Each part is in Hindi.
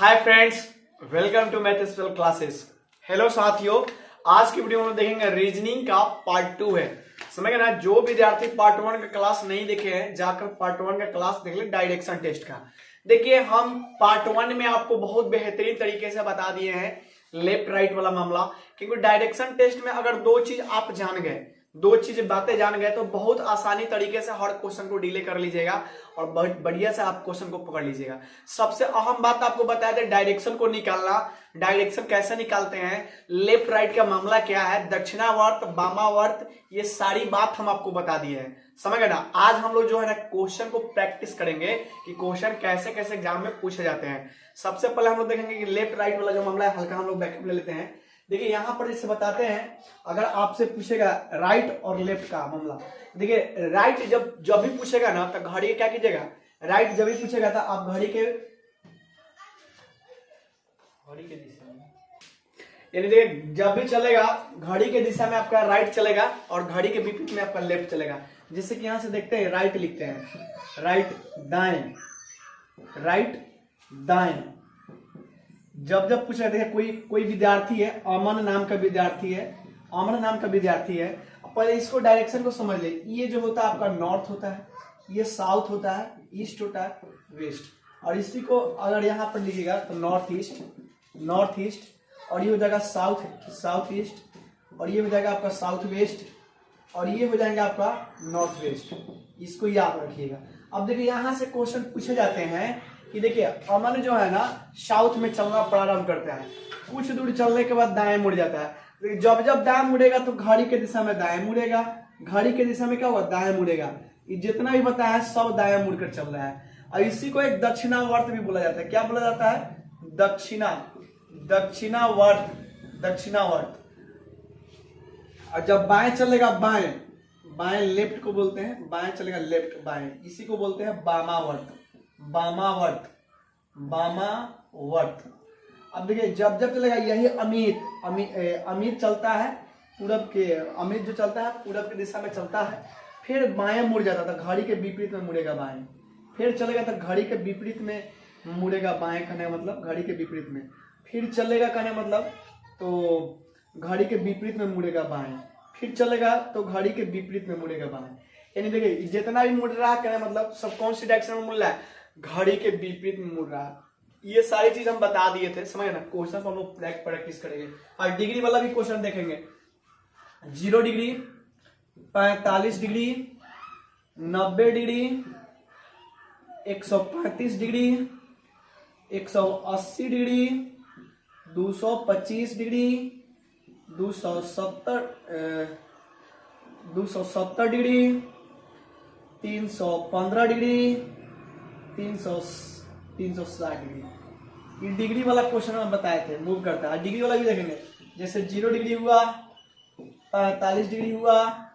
Hi friends, welcome to math special classes. Hello साथियों, आज की वीडियो में देखेंगे रीजनिंग का पार्ट 2 है। समझ गए ना। जो विद्यार्थी पार्ट 1 का क्लास नहीं देखे हैं जाकर पार्ट 1 का क्लास देख ले, डायरेक्शन टेस्ट का। देखिए, हम पार्ट 1 में आपको बहुत बेहतरीन तरीके से बता दिए हैं लेफ्ट राइट वाला मामला, क्योंकि डायरेक्शन टेस्ट में अगर दो चीज आप जान गए, दो चीज बातें जान गए तो बहुत आसानी तरीके से हर क्वेश्चन को डीले कर लीजिएगा और बहुत बढ़िया से आप क्वेश्चन को पकड़ लीजिएगा। सबसे अहम बात आपको बताया था डायरेक्शन को निकालना। डायरेक्शन कैसे निकालते हैं, लेफ्ट राइट का मामला क्या है, दक्षिणावर्त वामावर्त, ये सारी बात हम आपको बता दिए हैं। समझ गए ना। आज हम लोग जो है ना क्वेश्चन को प्रैक्टिस करेंगे कि क्वेश्चन कैसे कैसे एग्जाम में पूछे जाते हैं। सबसे पहले हम लोग देखेंगे कि लेफ्ट राइट वाला जो मामला है, हल्का हम लोग बैकअप ले लेते हैं। देखिए यहाँ पर जैसे बताते हैं, अगर आपसे पूछेगा राइट और लेफ्ट का मामला, देखिए राइट जब भी पूछेगा ना तो घड़ी क्या कीजिएगा, राइट जब भी पूछेगा तो आप घड़ी के दिशा में, यानी देखिए जब भी चलेगा घड़ी के दिशा में आपका राइट चलेगा और घड़ी के विपरीत में आपका लेफ्ट चलेगा। जैसे कि यहां से देखते हैं राइट लिखते हैं, राइट दाएं, राइट दाएं। जब जब पूछ रहे थे कोई विद्यार्थी है, अमन नाम का विद्यार्थी है, अमन नाम का विद्यार्थी है, पहले इसको डायरेक्शन को समझ ले। ये जो होता है आपका नॉर्थ होता है, ये साउथ होता है, ईस्ट होता है, वेस्ट। और इसी को अगर यहाँ पर लीजिएगा तो नॉर्थ ईस्ट, और ये हो जाएगा साउथ ईस्ट, और ये हो जाएगा आपका साउथ वेस्ट, और ये हो जाएगा आपका नॉर्थ वेस्ट। इसको याद रखिएगा। अब देखिए यहाँ से क्वेश्चन पूछे जाते हैं कि देखिए अमन जो है ना साउथ में चलना प्रारंभ करता है, कुछ दूर चलने के बाद दाएं मुड़ जाता है। जब जब दाएं मुड़ेगा तो घड़ी के दिशा में दाएं मुड़ेगा, घड़ी के दिशा में क्या होगा, दाएं मुड़ेगा। ये जितना भी बताया है सब दाएं मुड़कर चल रहा है। और इसी को एक दक्षिणावर्त भी बोला जाता है। क्या बोला जाता है, दक्षिणावर्त। और जब बाएं चलेगा बाएं लेफ्ट को बोलते हैं, बाएं चलेगा लेफ्ट बाएं, इसी को बोलते हैं वामावर्त। अब देखिए जब जब चलेगा, यही अमित चलता है पूरब के, अमित जो चलता है पूरब की दिशा में चलता है, फिर बाएं मुड़ जाता था, घड़ी के विपरीत में मुड़ेगा बाएं, फिर चलेगा तो घड़ी के विपरीत में मुड़ेगा बाएं, कहने का मतलब घड़ी के विपरीत में, फिर चलेगा कहने मतलब तो घड़ी के विपरीत में मुड़ेगा बाएं, फिर चलेगा तो घड़ी के विपरीत में मुड़ेगा बाएं। यानी देखिए जितना भी मुड़ रहा है कहने मतलब सब कौन सी डायरेक्शन में मुड़ रहा है, घड़ी के विपरीत में मुड़ रहा है। ये सारी चीज हम बता दिए थे, समझ ना। क्वेश्चन हम लोग प्रैक्टिस करेंगे। और डिग्री वाला भी क्वेश्चन देखेंगे। 0 degree, 45 degree, 90 degree, 135 degree, 180 degree, 225 degree, 270 degree, 315 degree, 360 degree. ये डिग्री वाला क्वेश्चन हम बताए थे, मूव करता है। डिग्री वाला भी देखेंगे, जैसे 0 डिग्री हुआ, 45 डिग्री हुआ,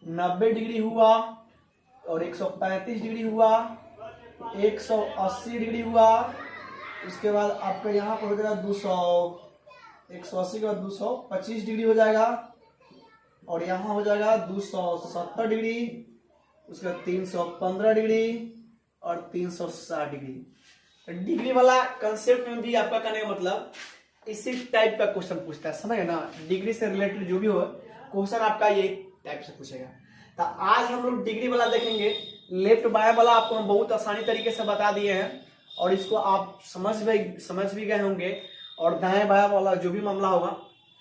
90 डिग्री हुआ, और 135 डिग्री हुआ, 180 डिग्री हुआ। उसके बाद आपका यहाँ पर हो जाएगा 180 के बाद 225 डिग्री हो जाएगा, और यहाँ हो जाएगा 270 डिग्री, उसके बाद 315 डिग्री और 360 डिग्री। डिग्री वाला कंसेप्ट में भी आपका कहने का मतलब इसी टाइप का क्वेश्चन पूछता है, समझ ना। डिग्री से रिलेटेड जो भी हो क्वेश्चन आपका ये टाइप से पूछेगा। तो आज हम लोग डिग्री वाला देखेंगे। लेफ्ट बाएं वाला आपको हम बहुत आसानी तरीके से बता दिए हैं और इसको आप समझ भी गए होंगे, और दाएं बाएं वाला जो भी मामला होगा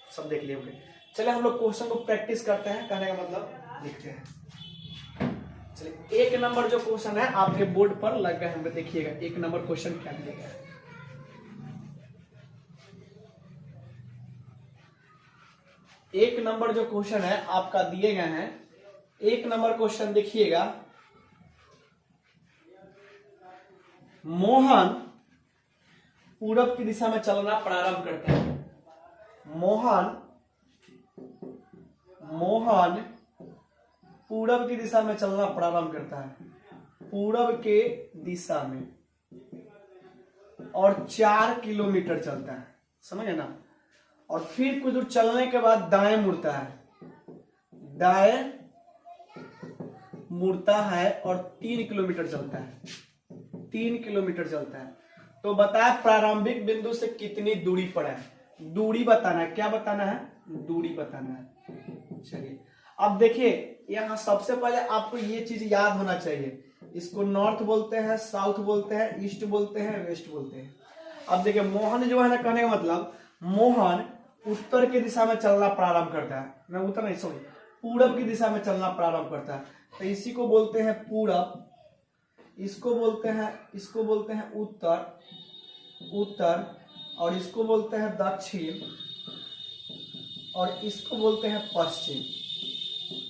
सब देख लिए होंगे। चलिए हम लोग क्वेश्चन को प्रैक्टिस करते हैं, कहने का मतलब लिखते हैं। चलिए 1 नंबर जो क्वेश्चन है आपके बोर्ड पर लग गए होंगे, देखिएगा 1 नंबर क्वेश्चन क्या दिया है। एक नंबर जो क्वेश्चन है आपका दिए गए हैं, 1 नंबर क्वेश्चन देखिएगा। मोहन पूरब की दिशा में चलना प्रारंभ करता है। मोहन पूरब की दिशा में चलना प्रारंभ करता है, पूरब के दिशा में, और 4 किलोमीटर चलता है, समझे ना। और फिर कुछ दूर चलने के बाद दाएं मुड़ता है और 3 किलोमीटर चलता है, 3 किलोमीटर चलता है। तो बताया प्रारंभिक बिंदु से कितनी दूरी पर है, दूरी बताना है। क्या बताना है? दूरी बताना है। चलिए अब देखिए यहाँ सबसे पहले आपको ये चीज याद होना चाहिए, इसको नॉर्थ बोलते हैं, साउथ बोलते हैं, ईस्ट बोलते हैं, वेस्ट बोलते हैं। अब देखिए मोहन जो है ना, कहने का मतलब मोहन उत्तर की दिशा में चलना प्रारंभ करता है, मैं उत्तर नहीं सॉरी पूरब की दिशा में चलना प्रारंभ करता है, तो इसी को बोलते हैं पूरब, इसको बोलते हैं उत्तर, उत्तर, और इसको बोलते हैं दक्षिण, और इसको बोलते हैं पश्चिम,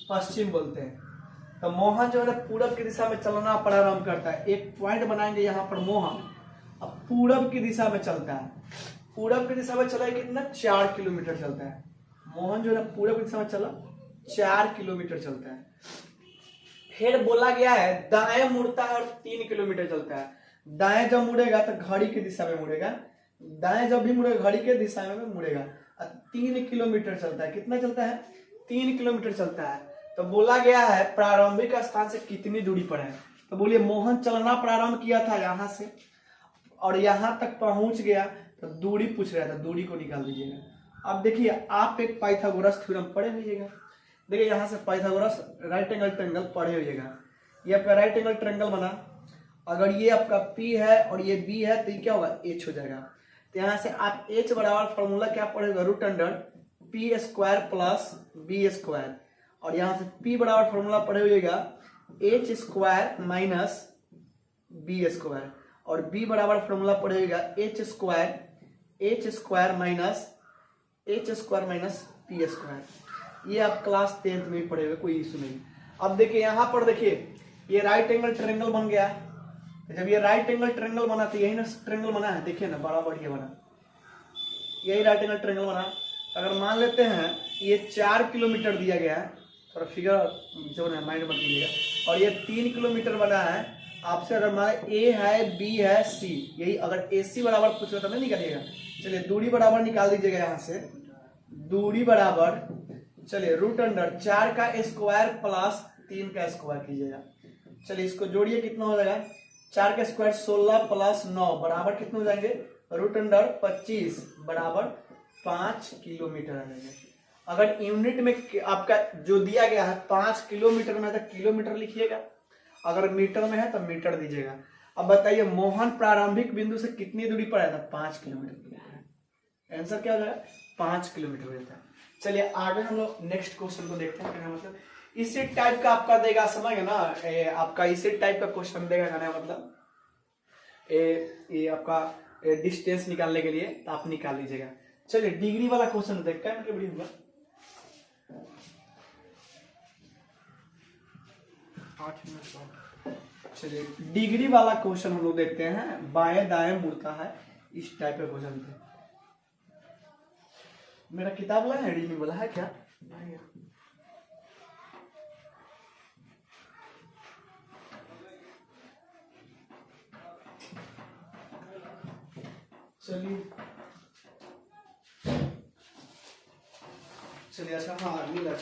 पश्चिम बोलते हैं। तो मोहन जो है ना पूरब की दिशा में चलना प्रारंभ करता है। एक पॉइंट बनाएंगे यहाँ पर, मोहन अब पूरब की दिशा में चलता है, पूरब की दिशा में चला है कितना? 4 किलोमीटर चलता है। मोहन जो है ना पूरब की दिशा में चला 4 किलोमीटर चलता है। फिर बोला गया है दाएं मुड़ता है और 3 किलोमीटर चलता है। दाएं जब मुड़ेगा तो घड़ी की दिशा में मुड़ेगा, दाएं जब भी मुड़ेगा घड़ी के दिशा में मुड़ेगा। 3 किलोमीटर चलता है। कितना चलता है? 3 किलोमीटर चलता है। तो बोला गया है प्रारंभिक स्थान से कितनी दूरी पर है, तो बोलिए मोहन चलना प्रारंभ किया था यहां से और यहां तक पहुंच गया, तो दूरी पूछ रहा था, दूरी को निकाल दीजिएगा। अब देखिए आप एक पाइथागोरस थ्योरम पढ़े होइएगा, देखिए यहां से पाइथागोरस राइट एंगल ट्रायंगल पढ़े होइएगा। ये आपका राइट एंगल ट्रायंगल बना, अगर ये आपका P है और ये B है तो ये क्या होगा? H हो जाएगा। तो यहाँ से आप H बराबर फॉर्मूला क्या पढ़ेगा? Root under P square plus B square, और यहाँ से P बराबर फॉर्मूला पढ़े होइएगा H square minus B square, और B बराबर फॉर्मूला पढ़े होइएगा H square minus P square. ये आप क्लास 10th में भी पढ़े हुए, कोई इशू नहीं। अब देखिए यहाँ पर देखिए ये राइट एंगल ट्रायंगल बन गया। जब ये राइट एंगल ट्रायंगल बना तो यही ना ट्रायंगल बना है, देखिए ना बड़ा बढ़िया बना, यही राइट एंगल ट्रायंगल बना। अगर मान लेते हैं ये 4 किलोमीटर दिया गया है, थोड़ा फिगर जो है माइंड मत कीजिएगा, और ये 3 किलोमीटर बना है आपसे। अगर मान ए है, बी है, सी, यही अगर ए सी बराबर पूछ रहा तो नहीं निकालिएगा। चलिए दूरी बराबर निकाल दीजिएगा यहाँ से, दूरी बराबर चलिए रूट अंडर 4 का स्क्वायर प्लस 3 का स्क्वायर कीजिएगा। चलिए इसको जोड़िए, कितना हो जाएगा? 4 का स्क्वायर 16 प्लस 9 बराबर कितने हो जाएंगे? रूट अंडर 25 बराबर 5 किलोमीटर आ जाएगा। अगर यूनिट में आपका जो दिया गया है 5 किलोमीटर में है तो किलोमीटर लिखिएगा, अगर मीटर में है तो मीटर दीजिएगा। अब बताइए मोहन प्रारंभिक बिंदु से कितनी दूरी पर आया था? 5 किलोमीटर। आंसर क्या हो जाएगा? 5 किलोमीटर हो जाता है। चलिए आगे हम लोग नेक्स्ट क्वेश्चन को देखते हैं। मतलब इसी टाइप का आपका देगा, समझ ना, आपका इसी टाइप का क्वेश्चन देगा, कहना मतलब ये आपका डिस्टेंस निकालने के लिए तो आप निकाल लीजिएगा। चलिए डिग्री वाला क्वेश्चन देखते हैं, मतलब होगा 8 मिनट। चलिए डिग्री वाला क्वेश्चन हम लोग देखते हैं, बाएं दाएं मुड़ता है, इस टाइप का क्वेश्चन थे। मेरा किताब लाया है, रीजनिंग वाला है क्या? चलिए अच्छा, हाँ मिला।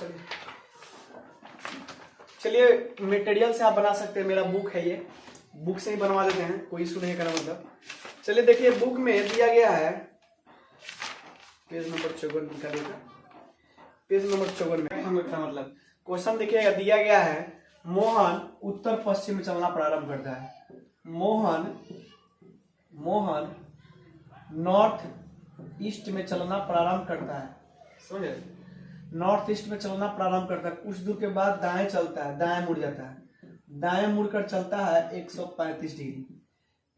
चलिए मटेरियल से आप बना सकते हैं, मेरा बुक है, ये बुक से ही बनवा देते हैं, कोई इशू नहीं करना मतलब। चलिए देखिए बुक में दिया गया है पेज नंबर 54 निकालिएगा, पेज नंबर 54 में हम लिखा मतलब क्वेश्चन देखिएगा, दिया गया है मोहन उत्तर पश्चिम में चलना प्रारंभ करता है। मोहन नॉर्थ ईस्ट में चलना प्रारंभ करता है, समझे? नॉर्थ ईस्ट में चलना प्रारंभ करता है, कुछ दूर के बाद दाएं चलता है, दाएं मुड़ जाता है, दाएं मुड़कर चलता है 135 डिग्री,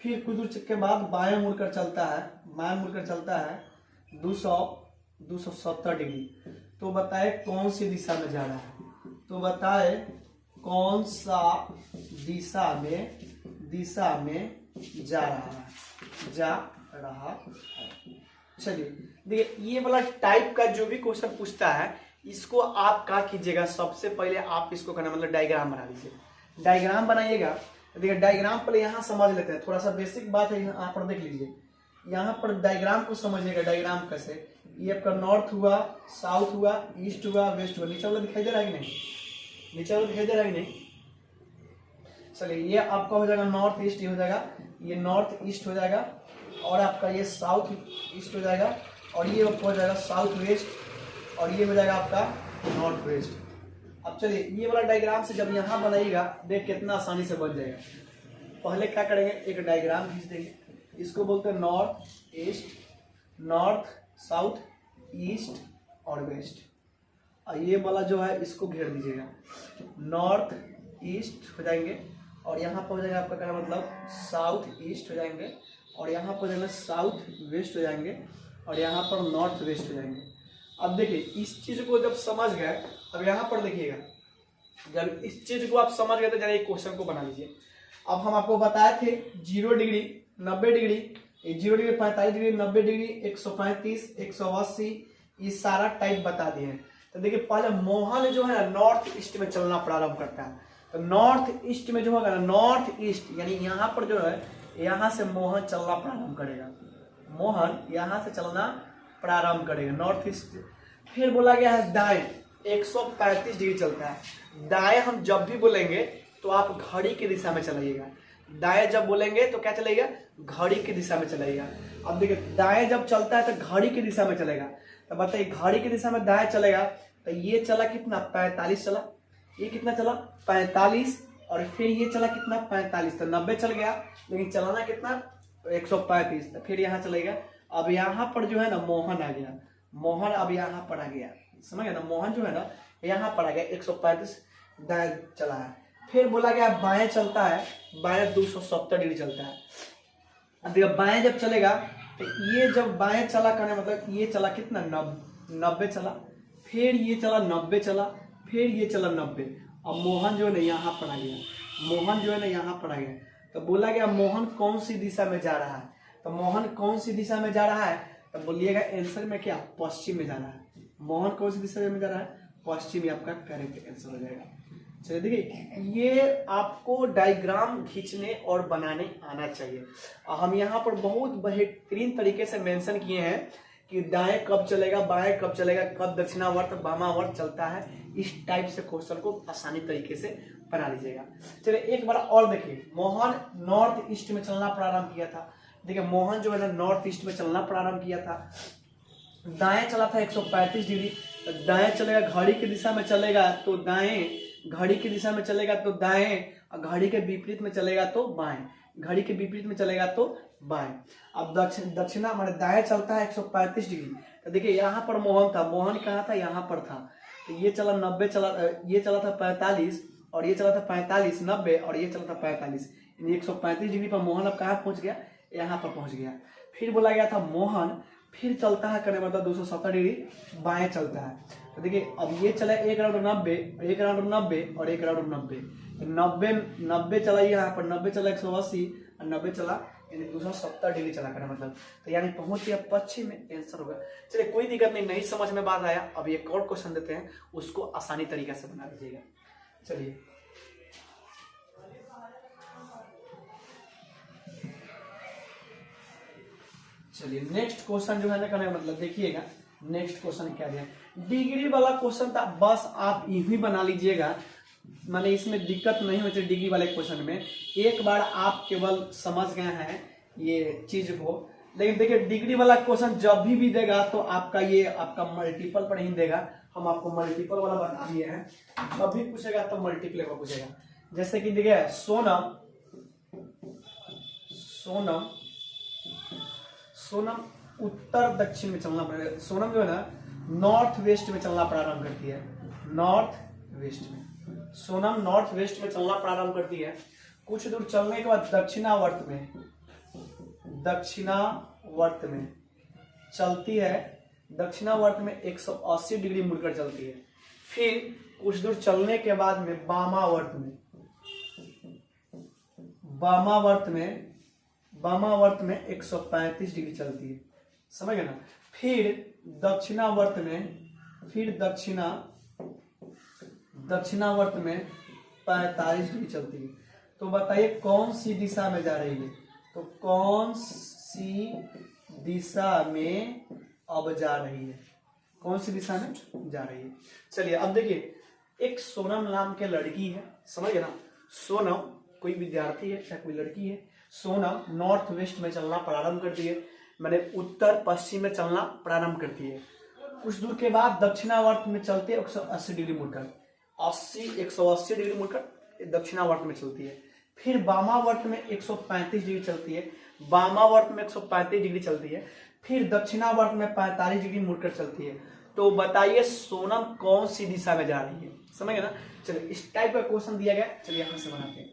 फिर कुछ दूर के बाद बाएं मुड़कर चलता है, बाएं मुड़कर चलता है 270 डिग्री। तो बताए कौन सी दिशा में जा रहा है? तो बताए कौन सा दिशा में जा रहा है। चलिए देखिए ये वाला टाइप का जो भी क्वेश्चन पूछता है, इसको आप क्या कीजिएगा, सबसे पहले आप इसको करना मतलब डायग्राम बना लीजिए। डायग्राम बनाइएगा, देखिए डायग्राम पहले यहाँ समझ लेते हैं, थोड़ा सा बेसिक बात है, यहाँ पर देख लीजिए, यहाँ पर डायग्राम को समझिएगा। डायग्राम कैसे, ये आपका नॉर्थ हुआ, साउथ हुआ, ईस्ट हुआ, वेस्ट हुआ, नीचे वाला दिखाई दे रहा है कि नहीं? नीचे वाला दिखाई दे रहा है कि नहीं? चलिए ये आपका हो जाएगा नॉर्थ ईस्ट, ये हो जाएगा, ये नॉर्थ ईस्ट हो जाएगा, और आपका ये साउथ ईस्ट हो जाएगा, और ये हो जाएगा साउथ वेस्ट, और ये हो जाएगा आपका नॉर्थ वेस्ट। अब चलिए ये वाला डायग्राम से जब यहाँ बनाइएगा देख कितना आसानी से बन जाएगा। पहले क्या करेंगे, एक डायग्राम खींच देंगे, इसको बोलते हैं north east, north south east और वेस्ट। और ये वाला जो है इसको घेर दीजिएगा, नॉर्थ ईस्ट हो जाएंगे, और यहाँ पर हो जाएगा आपका क्या मतलब साउथ ईस्ट हो जाएंगे, और यहाँ पर हो जाएगा साउथ वेस्ट हो जाएंगे, और यहाँ पर नॉर्थ वेस्ट हो जाएंगे। अब देखिए इस चीज को जब समझ गए, अब यहाँ पर देखिएगा, जब इस चीज को आप समझ गए तो जरा एक क्वेश्चन को बना लीजिए। अब हम आपको बताए थे 0 degree, 90 degree, 0 degree, 45 degree, 90 degree, 135, 180, ये सारा टाइप बता दिए हैं। तो देखिए पहले मोहन जो है ना नॉर्थ ईस्ट में चलना प्रारंभ करता है। तो नॉर्थ ईस्ट में जो होगा ना, नॉर्थ ईस्ट यानी यहाँ पर जो है, यहाँ से मोहन चलना प्रारंभ करेगा, मोहन यहाँ से चलना प्रारंभ करेगा नॉर्थ ईस्ट। फिर बोला गया है दाएं, 135 डिग्री चलता है। दाएं हम जब भी बोलेंगे तो आप घड़ी की दिशा में चलाइएगा। दाएं जब बोलेंगे तो क्या चलेगा, घड़ी की दिशा में चलाइएगा। अब देखिए दाएं जब चलता है तो घड़ी की दिशा में चलेगा। तो बताइए घड़ी की दिशा में दाएं चलेगा तो ये चला कितना, 45 चला, ये कितना चला 45, और फिर ये चला कितना 45, तो 90 चल गया, लेकिन चलाना कितना 135। तो फिर यहाँ चलेगा। अब यहाँ पर जो है ना मोहन आ गया, मोहन अब यहाँ पर आ गया, समझ गया ना, मोहन जो है ना यहाँ पर आ गया, 135 दाएं चला है। फिर बोला गया बाएं चलता है, बाएं 270 डिग्री चलता है। अब देखिए बाएं जब चलेगा तो ये जब बाएं चला करने मतलब ये चला कितना 90 चला, फिर ये चला 90 चला, फिर ये चला 90। अब मोहन जो है ना यहाँ पर आ गया, मोहन जो है ना यहाँ पर आ गया। तो बोला गया मोहन कौन सी दिशा में जा रहा है, तो मोहन कौन सी दिशा में जा रहा है, तो बोलिएगा आंसर में क्या, पश्चिम में जा रहा है। मोहन कौन सी दिशा में जा रहा है, पश्चिम, आपका करेक्ट आंसर हो जाएगा। चलिए देखिए ये आपको डायग्राम खींचने और बनाने आना चाहिए। हम यहाँ पर बहुत बेहतरीन तरीके से मेंशन किए हैं कि दाएं कब चलेगा, बाएं कब चलेगा, कब दक्षिणावर्त वामावर्त चलता है। इस टाइप से क्वेश्चन को आसानी तरीके से बना लीजिएगा। चलिए एक बार और देखिए, मोहन नॉर्थ ईस्ट में चलना प्रारंभ किया था। देखिए मोहन जो है ना नॉर्थ ईस्ट में चलना प्रारंभ किया था, दाएं चला था 135 डिग्री। तो दाएं चलेगा, घड़ी की दिशा में चलेगा तो दाएं, घड़ी की दिशा में चलेगा तो दाएं, और घड़ी के विपरीत में चलेगा तो बाएं, घड़ी के विपरीत में चलेगा तो बाएं। अब दक्षिणा माने दाएं चलता है 135 डिग्री। तो देखिए यहाँ पर मोहन था, मोहन कहाँ था, यहाँ पर था। तो ये चला 90 चला, ये चला था 45, और ये चला था 45, 90, और ये चला था 45, यानी 135 डिग्री पर मोहन अब कहाँ पहुंच गया, यहाँ पर पहुंच गया। फिर बोला गया था मोहन फिर चलता है करने मतलब 270 डिग्री बाएं चलता है। तो देखिए अब ये चला एक राउंड 90, एक राउंड 90, और एक राउंड 90, 90 चला, यहाँ पर 90 चला 180, और 90 चला यानी 270 डिग्री चला करना मतलब, तो यानी पहुंच गया पश्चिम में, आंसर होगा। चलिए कोई दिक्कत नहीं, नहीं समझ में बात आया, अब एक और क्वेश्चन देते हैं, उसको आसानी तरीके से बना दीजिएगा। चलिए चलिए नेक्स्ट क्वेश्चन जो है ना करना मतलब देखिएगा, नेक्स्ट क्वेश्चन क्या है, डिग्री वाला क्वेश्चन था, बस आप यही बना लीजिएगा, माने इसमें दिक्कत नहीं होती डिग्री वाले क्वेश्चन में। एक बार आप केवल समझ गए हैं ये चीज को, लेकिन देखिए डिग्री वाला क्वेश्चन जब भी देगा तो आपका ये आपका मल्टीपल पर ही देगा। हम आपको मल्टीपल वाला बता दिए हैं, जब भी पूछेगा तो मल्टीपल का पूछेगा। जैसे कि देखिए सोनम, सोनम, सोनम उत्तर दक्षिण में चलना पड़ेगा। सोनम जो है ना नॉर्थ वेस्ट में चलना प्रारंभ करती है, नॉर्थ वेस्ट में, सोनम नॉर्थ वेस्ट में चलना प्रारंभ करती है। कुछ दूर चलने के बाद दक्षिणावर्त में, दक्षिणावर्त में चलती है, दक्षिणावर्त में 180 डिग्री मुड़कर चलती है। फिर कुछ दूर चलने के बाद में वामावर्त में, वामावर्त में, वामावर्त में 135 डिग्री चलती है, समझ गए ना। फिर दक्षिणावर्त में, फिर दक्षिणावर्त में 45 डिग्री चलती है। तो बताइए कौन सी दिशा में जा रही है, तो कौन सी दिशा में अब जा रही है, कौन सी दिशा में जा रही है। चलिए अब देखिए एक सोनम नाम के लड़की है, समझ गए ना, सोनम कोई विद्यार्थी है चाहे कोई लड़की है, सोनम नॉर्थ वेस्ट में चलना प्रारंभ करती है, मैंने उत्तर पश्चिम में चलना प्रारंभ करती है। कुछ दूर के बाद दक्षिणावर्त में चलते 180 डिग्री मुड़कर, 180 डिग्री मुड़कर दक्षिणावर्त में चलती है। फिर वामावर्त में 135 डिग्री चलती है, वामावर्त में 135 डिग्री चलती है। फिर दक्षिणावर्त में 45 डिग्री मुड़कर चलती है। तो बताइए सोनम कौन सी दिशा में जा रही है, समझ गए ना। चलिए इस टाइप का क्वेश्चन दिया गया, चलिए यहां से बनाते हैं।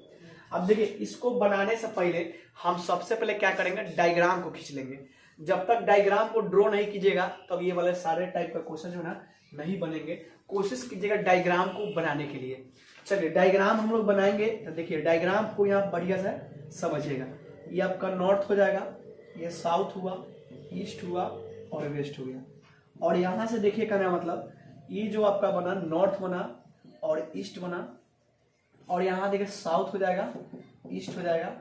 अब देखिए इसको बनाने से पहले हम सबसे पहले क्या करेंगे, डायग्राम को खींच लेंगे। जब तक डायग्राम को ड्रॉ नहीं कीजिएगा तब ये वाले सारे टाइप का क्वेश्चन जो है ना नहीं बनेंगे। कोशिश कीजिएगा डायग्राम को बनाने के लिए। चलिए डायग्राम हम लोग बनाएंगे। तो देखिए डायग्राम को यहाँ बढ़िया से समझिएगा। ये आपका नॉर्थ हो जाएगा, ये साउथ हुआ, ईस्ट हुआ और वेस्ट हो गया। और यहाँ से देखिए कहना मतलब ये जो आपका बना नॉर्थ बना और ईस्ट बना, और यहाँ देखिए साउथ हो जाएगा, ईस्ट हो जाएगा,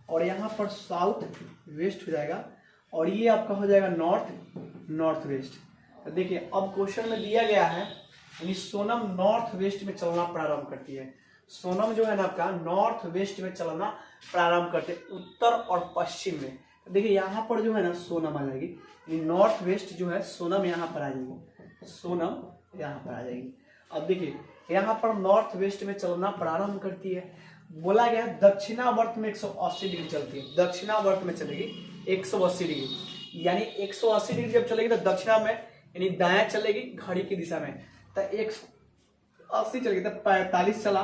और यहाँ पर साउथ वेस्ट हो जाएगा, और ये आपका हो जाएगा नॉर्थ वेस्ट। तो देखिए अब क्वेश्चन में दिया गया है यानी सोनम नॉर्थ वेस्ट में चलना प्रारंभ करती है। सोनम जो है ना आपका नॉर्थ वेस्ट में चलना प्रारंभ करते हैं, उत्तर और पश्चिम में। तो देखिए यहाँ पर जो है ना सोनम आ जाएगी, यानी नॉर्थ वेस्ट जो है सोनम यहाँ पर आ जाएगी, सोनम यहाँ पर आ जाएगी। अब देखिए यहाँ पर नॉर्थ वेस्ट में चलना प्रारंभ करती है। बोला गया दक्षिणावर्त में 180 डिग्री चलती है, दक्षिणावर्त में चलेगी 180 डिग्री, यानी 180 डिग्री जब चलेगी तो दक्षिणा में यानी दायां चलेगी घड़ी की दिशा में। तो 180 चलेगी तो 45 चला,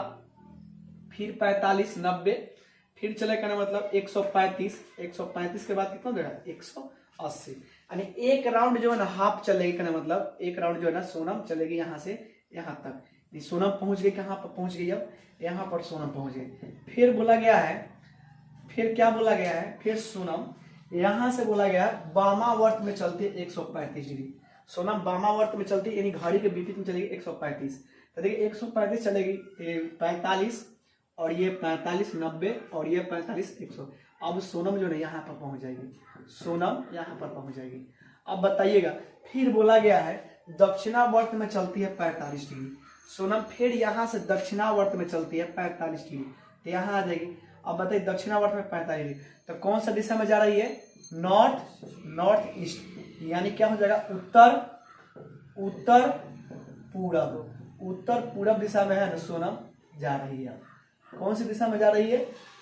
फिर 45, 90, फिर चले कहना मतलब 135, 135 के बाद कितना देगा 180, यानी एक राउंड जो है ना हाफ चलेगी कहना मतलब एक राउंड जो है ना सोनम चलेगी यहाँ से यहाँ तक। सोनम पहुंच गई, कहाँ पर पहुंच गई, अब यहाँ पर सोनम पहुंच गई। फिर बोला गया है, फिर क्या बोला गया है, फिर सोनम यहां से बोला गया वामावर्त में चलती है 135 डिग्री। सोनम वामावर्त में चलती है यानी घड़ी के विपरीत में चलेगी 135। तो देखिए 135 चलेगी 45, और ये 45, 90, और ये 45, 100। अब सोनम जो है यहाँ पर पहुंच जाएगी, सोनम यहाँ पर पहुंच जाएगी। अब बताइएगा फिर बोला गया है दक्षिणावर्त में चलती है 45 डिग्री। सोनम फिर यहाँ से दक्षिणावर्त में चलती है 45 डिग्री, तो यहाँ आ जाएगी। अब बताइए दक्षिणावर्त में 45 डिग्री, तो कौन सा दिशा में जा रही है, नॉर्थ ईस्ट, यानी क्या हो जाएगा उत्तर पूरब दिशा में है ना सोनम जा रही है। कौन सी दिशा में जा रही है,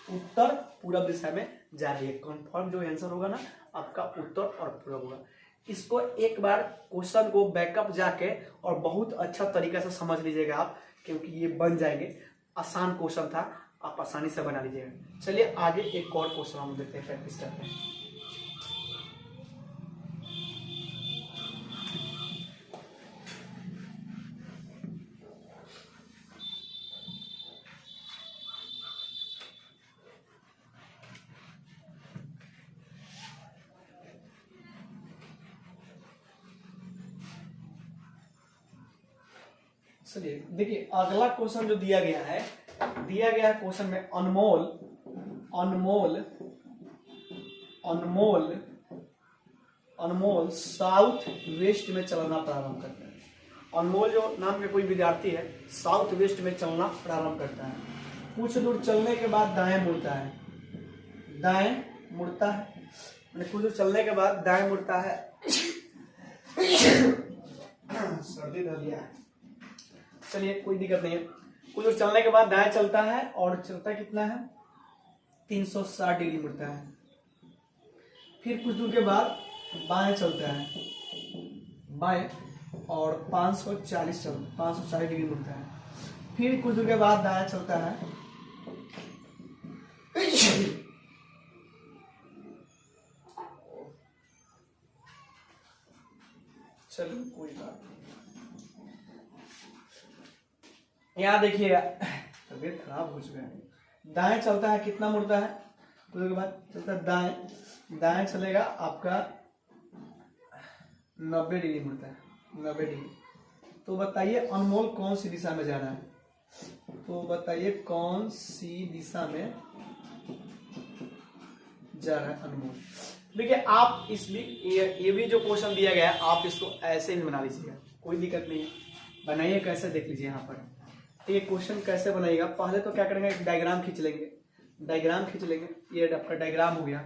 उत्तर पूरब दिशा में जा रही है। कंफर्म जो आंसर होगा ना आपका उत्तर और पूरब होगा। इसको एक बार क्वेश्चन को बैकअप जाके और बहुत अच्छा तरीका से समझ लीजिएगा आप, क्योंकि ये बन जाएंगे। आसान क्वेश्चन था, आप आसानी से बना लीजिएगा। चलिए आगे एक और क्वेश्चन हम देखते हैं, प्रैक्टिस करते हैं। चलिए देखिए अगला क्वेश्चन जो दिया गया है क्वेश्चन में अनमोल साउथ वेस्ट में चलना प्रारंभ करता है। अनमोल जो नाम के कोई विद्यार्थी है साउथ वेस्ट में चलना प्रारंभ करता है। कुछ दूर चलने के बाद दाएं मुड़ता है, कुछ दूर चलने के बाद दाएं मुड़ता है। सर्दी धर लिया है, चलिए कोई दिक्कत नहीं है। कुछ दूर चलने के बाद दाएं चलता है और चलता कितना है 360 डिग्री मुड़ता है। फिर कुछ दूर के बाद बाएं चलता है, बाएं, और 540 डिग्री मुड़ता है। फिर कुछ दूर के बाद दाएं चलता है, चलिए कोई बात नहीं। यहाँ देखिएगा तबीयत खराब हो चुका है। दाएं चलता है, कितना मुड़ता है, कुछ के बाद चलता है दाएं चलेगा आपका 90 डिग्री मुड़ता है, 90 डिग्री। तो बताइए अनमोल कौन सी दिशा में जा रहा है, तो बताइए कौन सी दिशा में जा रहा है अनमोल। देखिए आप ये भी जो क्वेश्चन दिया गया है आप इसको ऐसे ही बना लीजिएगा, कोई दिक्कत नहीं है। बनाइए कैसे देख लीजिए यहाँ पर। तो ये क्वेश्चन कैसे बनाइएगा, पहले तो क्या करेंगे एक डायग्राम खींच लेंगे। डायग्राम खींच लेंगे। ये आपका डायग्राम हो गया,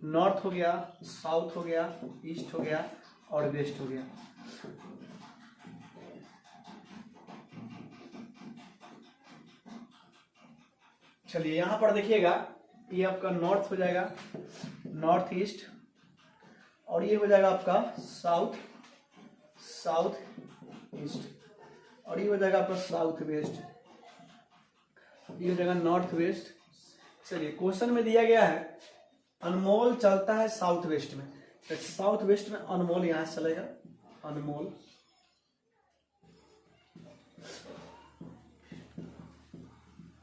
नॉर्थ हो गया, साउथ हो गया, ईस्ट हो गया और वेस्ट हो गया। चलिए यहां पर देखिएगा, ये आपका नॉर्थ हो जाएगा, नॉर्थ ईस्ट, और ये हो जाएगा आपका साउथ, साउथ ईस्ट, और ये हो जाएगा आपका साउथ वेस्ट, ये हो जाएगा नॉर्थ वेस्ट। चलिए क्वेश्चन में दिया गया है अनमोल चलता है साउथ वेस्ट में, तो साउथ वेस्ट में अनमोल यहां से चलेगा, अनमोल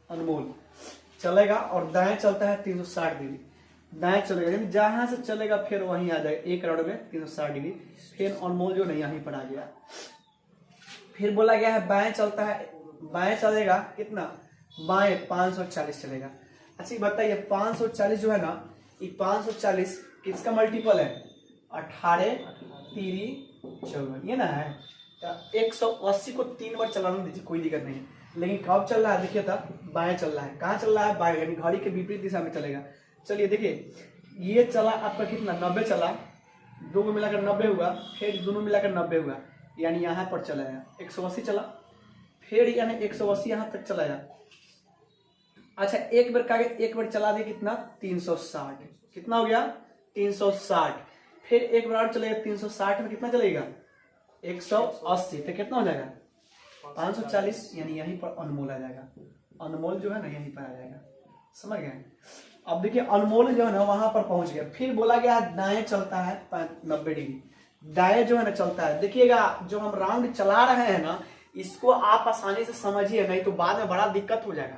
अनमोल चलेगा, और दाएं चलता है 360 डिग्री, दाएं चलेगा यानी जहां से चलेगा फिर वहीं आ जाएगा, एक राउंड में 360 डिग्री। फिर अनमोल जो नहीं यहीं पर आ गया। फिर बोला गया है बाएं चलता है, बाएं चलेगा कितना, बाएं 540 चलेगा। अच्छा बताइए 540 जो है ना, ये 540 किसका मल्टीपल है, 18 3 14, ये ना है। तो 180 को 3 बार चलाना दीजिए, कोई दिक्कत नहीं है, लेकिन कब चल रहा है देखिए, था बाएं चल रहा है। कहाँ चल रहा है, बाएं, यानी घड़ी के विपरीत दिशा में चलेगा। चलिए देखिए ये चला आपका कितना, 90 चला, दो को मिलाकर 90 हुआ, फिर दोनों मिलाकर 90 हुआ, यानी यहाँ पर चला है 180 चला, फिर यानी 180 यहाँ तक चलाया। अच्छा एक बार कागे, एक बार चला दिया कितना, 360, कितना हो गया 360, फिर एक बार और चलेगा 360 में कितना चलेगा 180, तो कितना हो जाएगा 540, यानी यहीं पर अनमोल आ जाएगा। अनमोल जो है ना यहीं पर आ जाएगा, समझ गए। अब देखिए अनमोल जो है ना वहां पर पहुंच गया। फिर बोला गया दाएं चलता है 90 डिग्री, दाएं जो है ना चलता है। देखिएगा जो हम राउंड चला रहे हैं ना, इसको आप आसानी से समझिए, नहीं तो बाद में बड़ा दिक्कत हो जाएगा,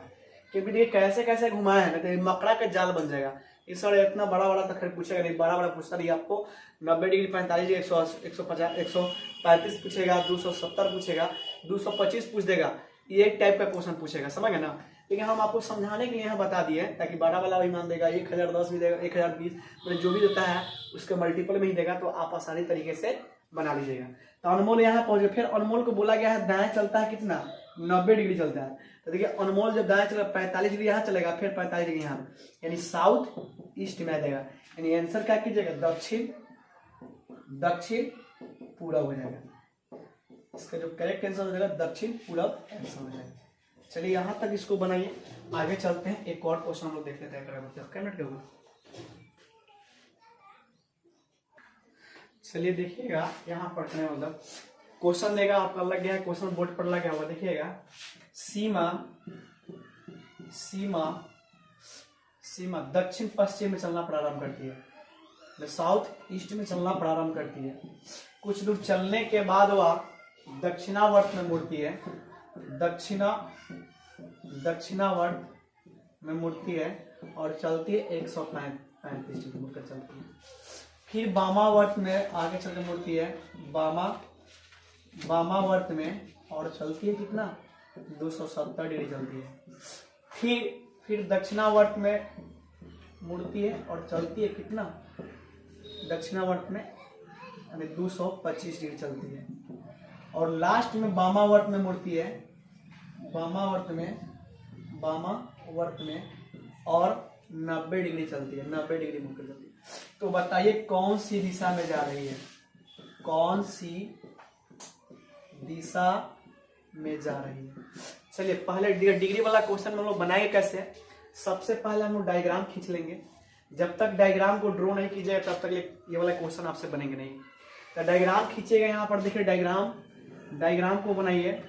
क्योंकि देखिए कैसे कैसे घुमाए हैं ना, तो मकड़ा का जाल बन जाएगा। इस सर इतना बड़ा बड़ा तो खैर पूछेगा नहीं, बड़ा बड़ा पूछता नहीं आपको, 90 डिग्री 45 डिग्री 150 135 पूछेगा, 270 पूछेगा, 225 पूछ देगा, ये एक टाइप का क्वेश्चन पूछेगा, समझ गए ना। लेकिन हम आपको समझाने के लिए यहाँ बता दिए ताकि बड़ा वाला भी मान देगा, 1010 भी देगा, 1020 मतलब जो भी देता है उसके मल्टीपल में ही देगा, तो आप आसानी तरीके से बना लीजिएगा। तो अनमोल यहाँ पहुंच गए। फिर अनमोल को बोला गया है दाएं चलता है कितना, 90 डिग्री चलता है। तो देखिए अनमोल जब दाएं चलेगा 45 डिग्री यहाँ चलेगा, फिर 45 डिग्री यहाँ, यानी साउथ ईस्ट में आ जाएगा। यानी आंसर क्या कीजिएगा, दक्षिण दक्षिण पूरब हो जाएगा। इसका जो करेक्ट आंसर हो जाएगा दक्षिण पूरब आंसर हो जाएगा। चलिए यहाँ तक इसको बनाइए, आगे चलते हैं। एक और क्वेश्चन हम लोग देख लेते हैं। चलिए देखिएगा यहाँ पढ़ने मतलब क्वेश्चन देगा आपका, लग गया है क्वेश्चन बोर्ड पर लगा हुआ, देखिएगा सीमा सीमा सीमा दक्षिण पश्चिम में चलना प्रारंभ करती है, साउथ ईस्ट में चलना प्रारंभ करती है। कुछ दूर चलने के बाद वह दक्षिणावर्त में मुड़ती है, दक्षिणावर्त में मुड़ती है और चलती है 135 डिग्री मुड़कर चलती है। फिर वामावर्त में आगे चलकर मुड़ती है, वामावर्त में, और चलती है कितना 270 डिग्री चलती है। फिर दक्षिणावर्त में मुड़ती है और चलती है कितना, दक्षिणावर्त में 225 डिग्री चलती है। और लास्ट में वामावर्त में मुड़ती है, वामावर्त में और 90 डिग्री चलती है, 90 डिग्री मुड़कर चलती है। तो बताइए कौन सी दिशा में जा रही है, कौन सी दिशा में जा रही है। चलिए पहले डिग्री वाला क्वेश्चन हम लोग बनाएंगे कैसे। सबसे पहले हम लोग डायग्राम खींच लेंगे। जब तक डायग्राम को ड्रॉ नहीं कीजिएगा तब तक ये वाला क्वेश्चन आपसे बनेंगे नहीं। तो डायग्राम खींचिएगा, यहाँ पर देखिए डायग्राम को बनाइए।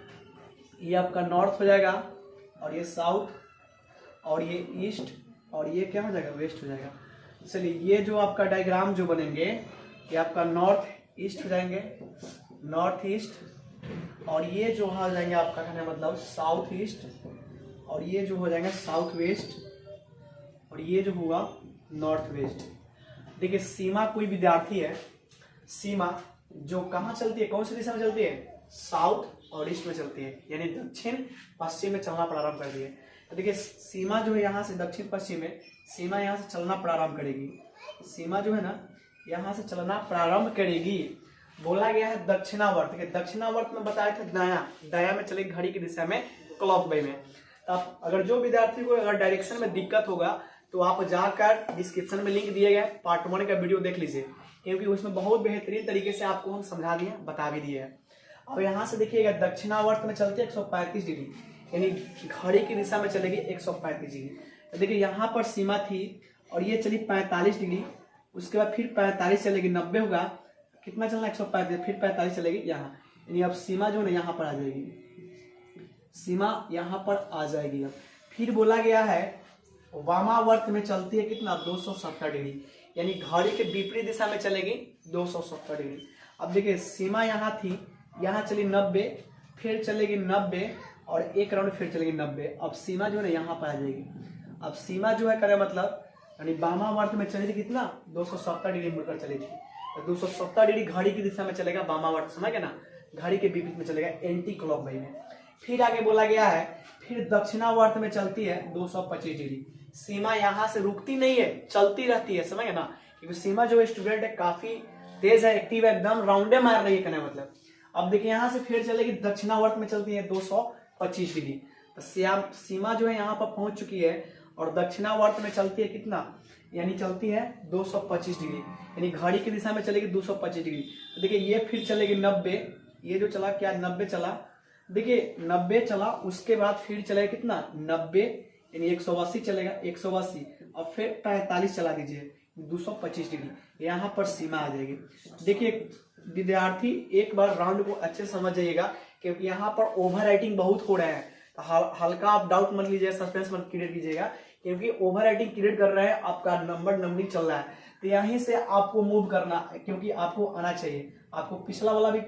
ये आपका नॉर्थ हो जाएगा, और ये साउथ, और ये ईस्ट, और ये क्या हो जाएगा, वेस्ट हो जाएगा। चलिए ये जो आपका डायग्राम जो बनेंगे, ये आपका नॉर्थ ईस्ट हो जाएंगे, नॉर्थ ईस्ट, और ये जो हो जाएंगे आपका कहने मतलब साउथ ईस्ट, और ये जो हो जाएंगे साउथ वेस्ट, और ये जो होगा नॉर्थ वेस्ट। देखिए सीमा कोई विद्यार्थी है, सीमा जो कहाँ चलती है, कौन सी दिशा में चलती है, साउथ और ईस्ट में चलती है, यानी दक्षिण पश्चिम में चलना प्रारंभ कर दिए। तो देखिए सीमा जो है यहाँ से दक्षिण पश्चिम में, सीमा यहाँ से चलना प्रारंभ करेगी, सीमा जो है ना यहाँ से चलना प्रारंभ करेगी। बोला गया है दक्षिणावर्त के, दक्षिणावर्त में बताए थे दाया में चलेगी घड़ी की दिशा में, क्लॉक वे में। तो आप अगर जो विद्यार्थी को अगर डायरेक्शन में दिक्कत होगा तो आप जाकर डिस्क्रिप्शन में लिंक दिए गए पार्ट 1 का वीडियो देख लीजिए, क्योंकि उसमें बहुत बेहतरीन तरीके से आपको हम समझा दिए, बता भी दिए हैं। अब यहाँ से देखिएगा दक्षिणावर्त में चलती है 135 डिग्री, यानी घड़ी की दिशा में चलेगी 135 डिग्री। तो देखिए यहाँ पर सीमा थी और ये चली 45 डिग्री, उसके बाद फिर 45 चलेगी, 90 होगा, कितना चलना 135, फिर 45 चलेगी यहाँ, यानी अब सीमा जो है ना यहाँ पर आ जाएगी, सीमा यहाँ पर आ जाएगी। अब फिर बोला गया है वामावर्त में चलती है कितना 270 डिग्री, यानी घड़ी के विपरीत दिशा में चलेगी 270 डिग्री। अब देखिए सीमा यहाँ थी, यहाँ चली 90, फिर चलेगी 90 और एक राउंड फिर चलेगी 90। अब सीमा जो है ना यहाँ पर आ जाएगी। अब सीमा जो है करे मतलब यानी वामावर्त में चली थी कितना 270 डिग्री मुड़कर चली थी, तो 270 डिग्री घड़ी की दिशा में चलेगा वामावर्त, समझ गए ना, घड़ी के विपरीत में चलेगा एंटी क्लॉकवाइज में। फिर आगे बोला गया है फिर दक्षिणावर्त में चलती है 225 डिग्री, सीमा यहाँ से रुकती नहीं है, चलती रहती है, समझ गए ना, क्योंकि सीमा जो स्टूडेंट है काफी तेज है, एक्टिव है, एकदम राउंडे मार रही है कहने मतलब। अब देखिए यहाँ से फिर चलेगी दक्षिणावर्त में चलती है 225 डिग्री, तो सीमा जो है यहाँ पर पहुंच चुकी है और दक्षिणावर्त में चलती है कितना, यानी चलती है 225 डिग्री, यानी घड़ी की दिशा में चलेगी 225 डिग्री। तो देखिए ये फिर चलेगी 90, ये जो चला क्या 90 चला, देखिए 90 चला, उसके बाद फिर चलेगा कितना 90, यानी 180 चलेगा 180, और फिर 45 चला दीजिए 225 डिग्री, यहाँ पर सीमा आ जाएगी। देखिए विद्यार्थी एक बार राउंड को अच्छे से समझ जाइएगा, क्योंकि यहाँ पर ओवर राइटिंग बहुत हो रहा है, तो हल्का आप डाउट मत लीजिएगा, सस्पेंस मत क्रिएट कीजिएगा, क्योंकि ओवर राइटिंग क्रिएट कर रहे हैं, आपका नंबरिंग चल रहा है, तो यहीं से आपको मूव करना, क्योंकि आपको आना चाहिए। आपको पिछला वाला भी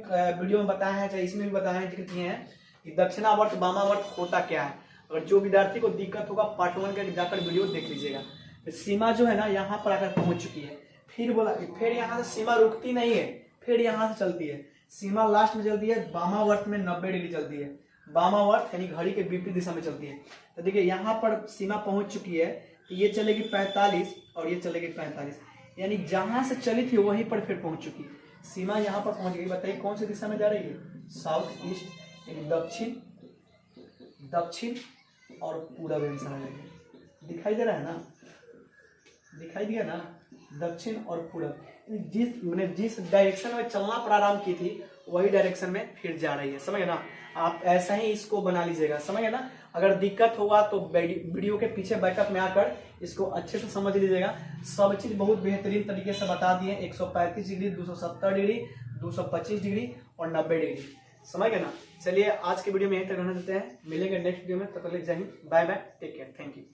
वीडियो में बताया है, चाहे इसमें भी बताया है, जिक्र किए हैं कि दक्षिणावर्त वामावर्त होता क्या है। अगर जो विद्यार्थी को दिक्कत होगा पार्ट 1 का जाकर वीडियो देख लीजिएगा। तो सीमा जो है ना यहाँ पर आकर पहुंच चुकी है, फिर बोला फिर यहाँ से सीमा रुकती नहीं है, फिर यहाँ से चलती है, सीमा लास्ट में चलती है वामावर्त में 90 डिग्री चलती है, वामावर्त यानी घड़ी के विपरीत दिशा में चलती है। तो देखिए यहाँ पर सीमा पहुंच चुकी है, तो ये चलेगी 45 और ये चलेगी 45, यानी जहां से चली थी वहीं पर फिर पहुंच चुकी, सीमा यहाँ पर पहुंच गई। बताइए कौन सी दिशा में जा रही है, साउथ ईस्ट, यानी दक्षिण और पूरब दिशा में। दिखाई दे रहा है ना, दिखाई दिया ना, दक्षिण और पूरब, जिस डायरेक्शन में चलना प्रारंभ की थी वही डायरेक्शन में फिर जा रही है, समझ गए ना। आप ऐसा ही इसको बना लीजिएगा, समझ गए ना। अगर दिक्कत होगा तो वीडियो के पीछे बैकअप में आकर इसको अच्छे से समझ लीजिएगा। सब चीज बहुत बेहतरीन तरीके से बता दिए, 135 डिग्री, 270 डिग्री, 225 डिग्री और 90 डिग्री, समझ गए ना। चलिए आज के वीडियो में यहीं तक रहने देते हैं, मिलेंगे नेक्स्ट वीडियो में, तब तक Jai Hind, bye bye, take care, thank you.